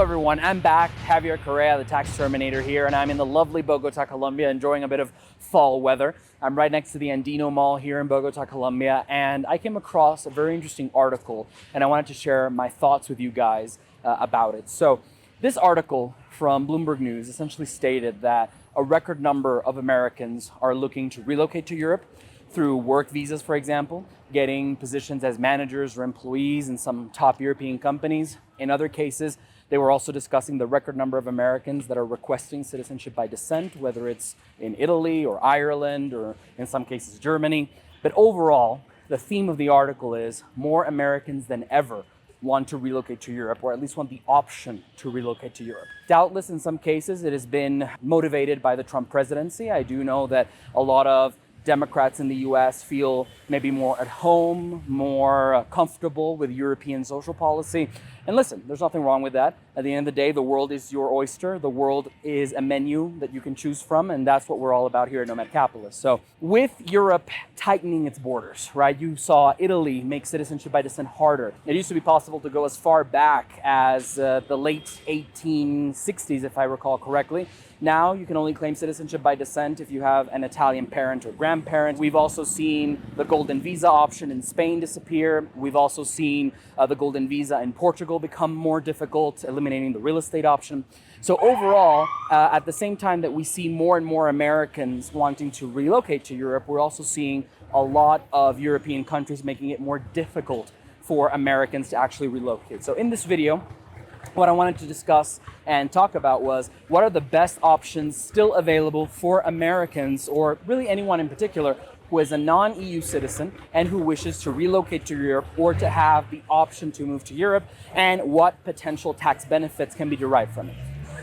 everyone, I'm back, Javier Correa, the Tax Terminator here, and I'm in the lovely Bogota, Colombia, enjoying a bit of fall weather. I'm right next to the Andino Mall here in Bogota, Colombia, and I came across a very interesting article, and I wanted to share my thoughts with you guys about it. So this article from Bloomberg News essentially stated that a record number of Americans are looking to relocate to Europe through work visas, for example, getting positions as managers or employees in some top European companies. In other cases, they were also discussing the record number of Americans that are requesting citizenship by descent, whether it's in Italy or Ireland or in some cases Germany. But overall, the theme of the article is more Americans than ever want to relocate to Europe, or at least want the option to relocate to Europe. Doubtless, in some cases, it has been motivated by the Trump presidency. I do know that a lot of Democrats in the US feel maybe more at home, more comfortable with European social policy. And listen, there's nothing wrong with that. At the end of the day, the world is your oyster. The world is a menu that you can choose from, and that's what we're all about here at Nomad Capitalist. So with Europe tightening its borders, right? You saw Italy make citizenship by descent harder. It used to be possible to go as far back as the late 1860s, if I recall correctly. Now you can only claim citizenship by descent if you have an Italian parent or grandparent. We've also seen the golden visa option in Spain disappear. We've also seen the golden visa in Portugal become more difficult, eliminating the real estate option. So overall, at the same time that we see more and more Americans wanting to relocate to Europe, we're also seeing a lot of European countries making it more difficult for Americans to actually relocate. So in this video, what I wanted to discuss and talk about was what are the best options still available for Americans, or really anyone in particular who is a non-EU citizen and who wishes to relocate to Europe or to have the option to move to Europe, and what potential tax benefits can be derived from it.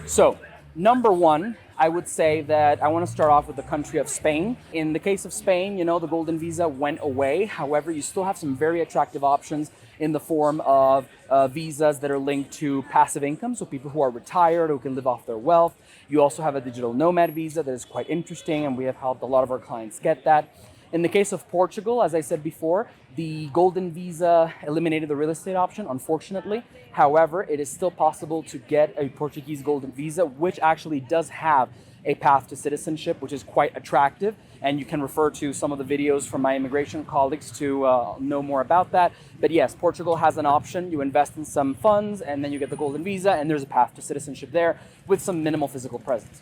So, number one, I would say that I want to start off with the country of Spain. In the case of Spain, you know, the golden visa went away. However, you still have some very attractive options in the form of visas that are linked to passive income, so people who are retired, who can live off their wealth. You also have a digital nomad visa that is quite interesting, and we have helped a lot of our clients get that. In the case of Portugal, as I said before, the golden visa eliminated the real estate option, unfortunately. However, it is still possible to get a Portuguese golden visa, which actually does have a path to citizenship, which is quite attractive. And you can refer to some of the videos from my immigration colleagues to know more about that. But yes, Portugal has an option. You invest in some funds and then you get the golden visa, and there's a path to citizenship there with some minimal physical presence.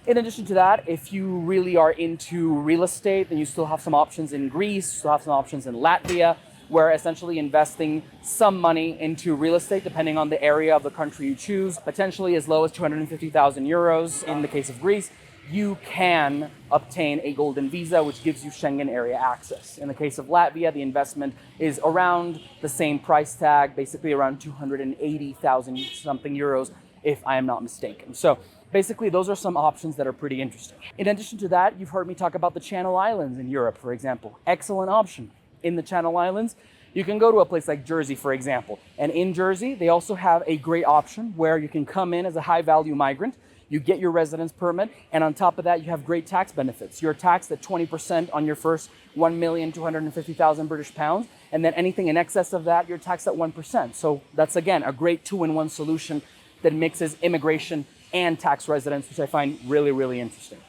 In addition to that, if you really are into real estate, then you still have some options in Greece, you still have some options in Latvia, where essentially investing some money into real estate, depending on the area of the country you choose, potentially as low as 250,000 euros in the case of Greece, you can obtain a golden visa, which gives you Schengen area access. In the case of Latvia, the investment is around the same price tag, basically around 280,000 something euros, if I am not mistaken. So basically, those are some options that are pretty interesting. In addition to that, you've heard me talk about the Channel Islands in Europe, for example. Excellent option. In the Channel Islands, you can go to a place like Jersey, for example. And in Jersey, they also have a great option where you can come in as a high-value migrant, you get your residence permit, and on top of that, you have great tax benefits. You're taxed at 20% on your first 1,250,000 British pounds, and then anything in excess of that, you're taxed at 1%. So that's, again, a great two-in-one solution that mixes immigration and tax residence, which I find really, really interesting.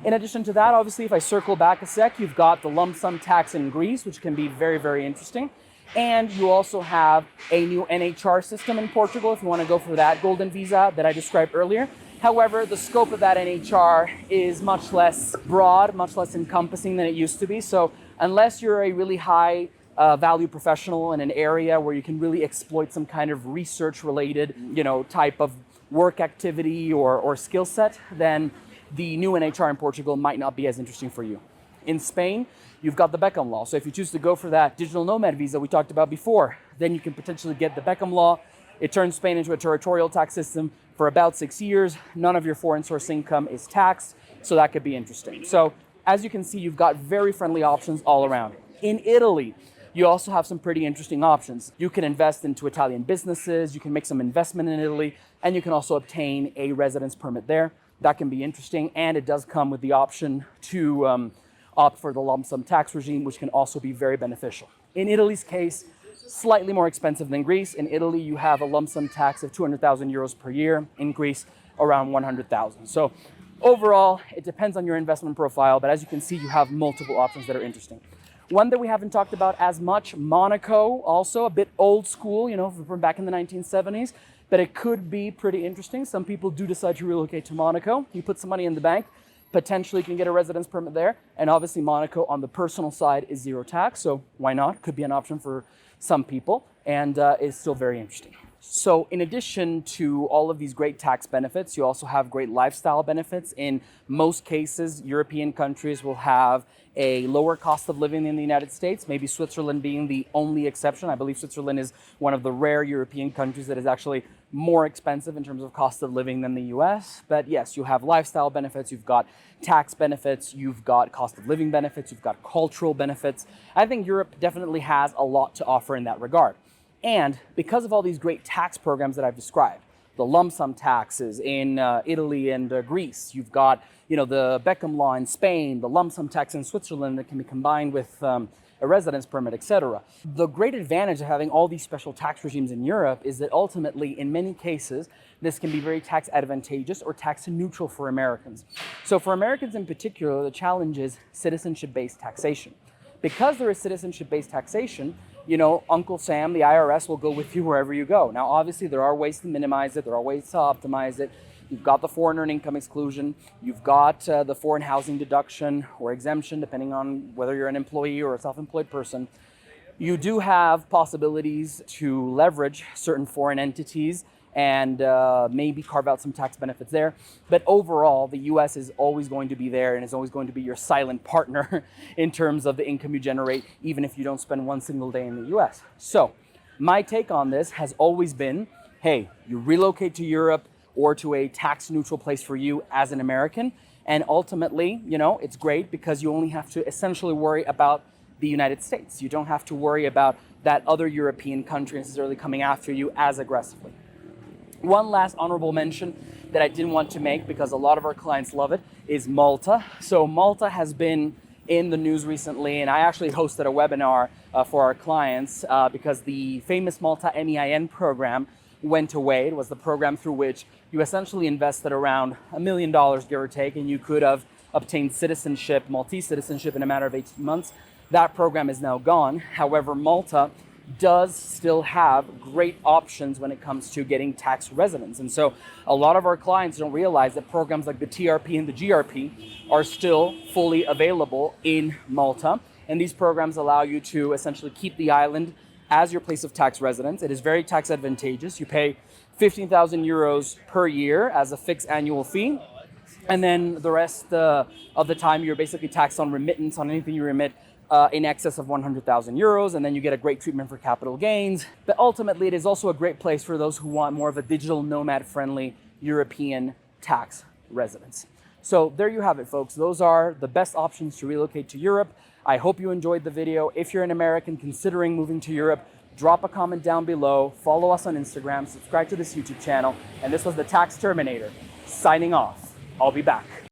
In addition to that, obviously, if I circle back a sec, you've got the lump sum tax in Greece, which can be very, very interesting. And you also have a new NHR system in Portugal, if you want to go for that golden visa that I described earlier. However, the scope of that NHR is much less broad, much less encompassing than it used to be. So unless you're a really high value professional in an area where you can really exploit some kind of research-related, type of work activity or skill set, then the new NHR in Portugal might not be as interesting for you. In Spain, you've got the Backham Law. So if you choose to go for that digital nomad visa we talked about before, then you can potentially get the Backham Law. It turns Spain into a territorial tax system for about 6 years. None of your foreign source income is taxed, so that could be interesting. So as you can see, you've got very friendly options all around. In Italy, you also have some pretty interesting options. You can invest into Italian businesses, you can make some investment in Italy, and you can also obtain a residence permit there. That can be interesting, and it does come with the option to opt for the lump sum tax regime, which can also be very beneficial. In Italy's case, slightly more expensive than Greece. In Italy, you have a lump sum tax of 200,000 euros per year. In Greece, around 100,000. So overall, it depends on your investment profile, but as you can see, you have multiple options that are interesting. One that we haven't talked about as much, Monaco, also a bit old school, from back in the 1970s, but it could be pretty interesting. Some people do decide to relocate to Monaco. You put some money in the bank, potentially can get a residence permit there. And obviously Monaco on the personal side is zero tax, so why not? Could be an option for some people, and is still very interesting. So in addition to all of these great tax benefits, you also have great lifestyle benefits. In most cases, European countries will have a lower cost of living than the United States, maybe Switzerland being the only exception. I believe Switzerland is one of the rare European countries that is actually more expensive in terms of cost of living than the US. But yes, you have lifestyle benefits, you've got tax benefits, you've got cost of living benefits, you've got cultural benefits. I think Europe definitely has a lot to offer in that regard. And because of all these great tax programs that I've described, the lump sum taxes in Italy and Greece, you've got the Backham Law in Spain, the lump sum tax in Switzerland that can be combined with a residence permit, etc. The great advantage of having all these special tax regimes in Europe is that ultimately, in many cases, this can be very tax advantageous or tax neutral for Americans. So for Americans in particular, the challenge is citizenship-based taxation. Because there is citizenship-based taxation, Uncle Sam, the IRS, will go with you wherever you go. Now, obviously, there are ways to minimize it. There are ways to optimize it. You've got the foreign earned income exclusion. You've got the foreign housing deduction or exemption, depending on whether you're an employee or a self-employed person. You do have possibilities to leverage certain foreign entities and maybe carve out some tax benefits there. But overall, the US is always going to be there and is always going to be your silent partner in terms of the income you generate, even if you don't spend one single day in the US. So my take on this has always been, hey, you relocate to Europe or to a tax neutral place for you as an American. And ultimately, it's great because you only have to essentially worry about the United States. You don't have to worry about that other European country necessarily coming after you as aggressively. One last honorable mention that I didn't want to make because a lot of our clients love it is Malta. So Malta has been in the news recently, and I actually hosted a webinar for our clients because the famous Malta MEIN program went away. It was the program through which you essentially invested around $1 million, give or take, and you could have obtained citizenship, Maltese citizenship, in a matter of 18 months. That program is now gone. However, Malta does still have great options when it comes to getting tax residence. And so a lot of our clients don't realize that programs like the TRP and the GRP are still fully available in Malta. And these programs allow you to essentially keep the island as your place of tax residence. It is very tax advantageous. You pay 15,000 euros per year as a fixed annual fee. And then the rest of the time, you're basically taxed on remittance, on anything you remit in excess of 100,000 euros, and then you get a great treatment for capital gains. But ultimately, it is also a great place for those who want more of a digital nomad-friendly European tax residence. So there you have it, folks. Those are the best options to relocate to Europe. I hope you enjoyed the video. If you're an American considering moving to Europe, drop a comment down below, follow us on Instagram, subscribe to this YouTube channel, and this was the Tax Terminator, signing off. I'll be back.